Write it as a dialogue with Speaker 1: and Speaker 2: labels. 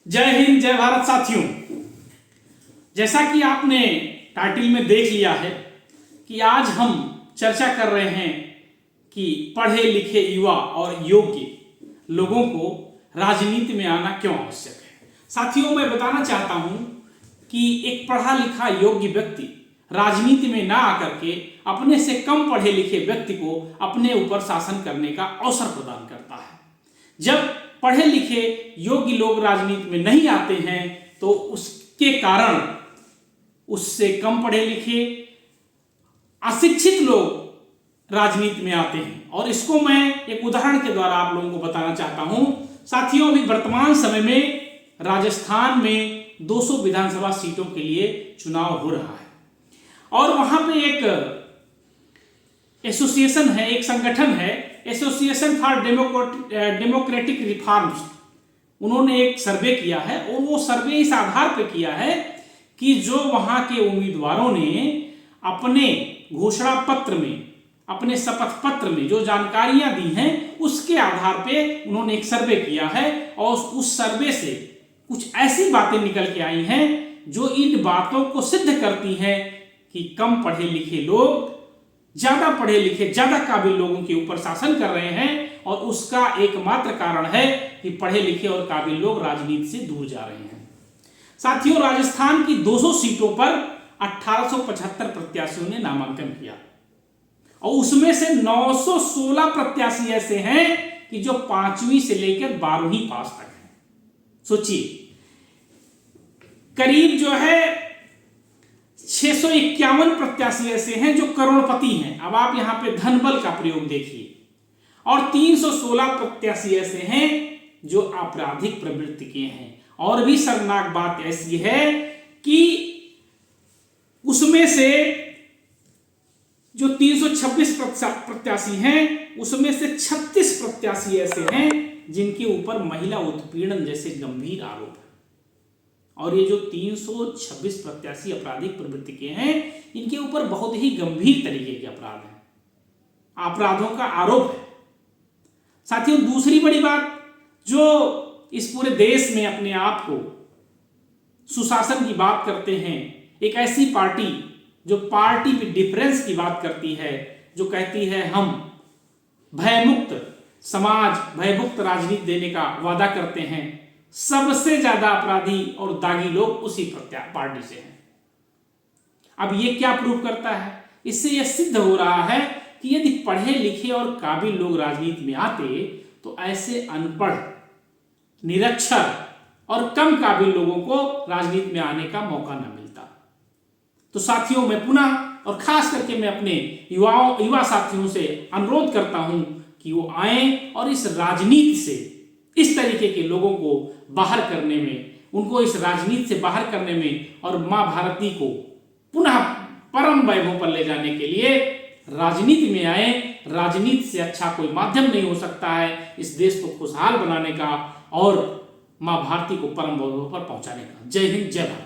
Speaker 1: जय हिंद, जय भारत। साथियों, जैसा कि आपने टाइटल में देख लिया है कि आज हम चर्चा कर रहे हैं कि पढ़े लिखे युवा और योग्य लोगों को राजनीति में आना क्यों आवश्यक है। साथियों, मैं बताना चाहता हूं कि एक पढ़ा लिखा योग्य व्यक्ति राजनीति में ना आकर के अपने से कम पढ़े लिखे व्यक्ति को अपने ऊपर शासन करने का अवसर प्रदान करता है। जब पढ़े लिखे योग्य लोग राजनीति में नहीं आते हैं तो उसके कारण उससे कम पढ़े लिखे अशिक्षित लोग राजनीति में आते हैं। और इसको मैं एक उदाहरण के द्वारा आप लोगों को बताना चाहता हूं। साथियों, अभी वर्तमान समय में राजस्थान में 200 विधानसभा सीटों के लिए चुनाव हो रहा है और वहां पे एक एसोसिएशन है, एक संगठन है, एसोसिएशन फॉर डेमोक्रेटिक रिफॉर्म्स। उन्होंने एक सर्वे किया है और वो सर्वे इस आधार पर किया है कि जो वहां के उम्मीदवारों ने अपने घोषणा पत्र में, अपने शपथ पत्र में जो जानकारियां दी हैं उसके आधार पे उन्होंने एक सर्वे किया है और उस सर्वे से कुछ ऐसी बातें निकल के आई हैं जो इन बातों को सिद्ध करती हैं कि कम पढ़े लिखे लोग ज्यादा पढ़े लिखे, ज्यादा काबिल लोगों के ऊपर शासन कर रहे हैं और उसका एकमात्र कारण है कि पढ़े लिखे और काबिल लोग राजनीति से दूर जा रहे हैं। साथियों, राजस्थान की 200 सीटों पर 1875 प्रत्याशियों ने नामांकन किया और उसमें से 916 प्रत्याशी ऐसे हैं कि जो 5वीं से लेकर 12वीं पास तक हैं। सोचिए, करीब जो है 651 प्रत्याशी ऐसे हैं जो करोड़पति हैं। अब आप यहां पे धन बल का प्रयोग देखिए। और 316 प्रत्याशी ऐसे हैं जो आपराधिक प्रवृत्ति के हैं। और भी शर्मनाक बात ऐसी है कि उसमें से जो 326 प्रत्याशी हैं उसमें से 36 प्रत्याशी ऐसे हैं जिनके ऊपर महिला उत्पीड़न जैसे गंभीर आरोप है। और ये जो 326 प्रत्याशी आपराधिक प्रवृत्ति के हैं इनके ऊपर बहुत ही गंभीर तरीके के अपराध हैं, अपराधों का आरोप है। साथियों, दूसरी बड़ी बात, जो इस पूरे देश में अपने आप को सुशासन की बात करते हैं, एक ऐसी पार्टी जो पार्टी विद डिफरेंस की बात करती है, जो कहती है हम भयमुक्त समाज, भयमुक्त राजनीति देने का वादा करते हैं, सबसे ज्यादा अपराधी और दागी लोग उसी पार्टी से हैं। अब ये क्या प्रूव करता है? इससे यह सिद्ध हो रहा है कि यदि पढ़े लिखे और काबिल लोग राजनीति में आते तो ऐसे अनपढ़, निरक्षर और कम काबिल लोगों को राजनीति में आने का मौका न मिलता। तो साथियों, मैं पुनः और खास करके मैं अपने युवा साथियों से अनुरोध करता हूं कि वो आए और इस राजनीति से, इस तरीके के लोगों को बाहर करने में, उनको इस राजनीति से बाहर करने में और मां भारती को पुनः परम वैभव पर ले जाने के लिए राजनीति में आए। राजनीति से अच्छा कोई माध्यम नहीं हो सकता है इस देश को खुशहाल बनाने का और मां भारती को परम वैभव पर पहुंचाने का। जय हिंद, जय भारत।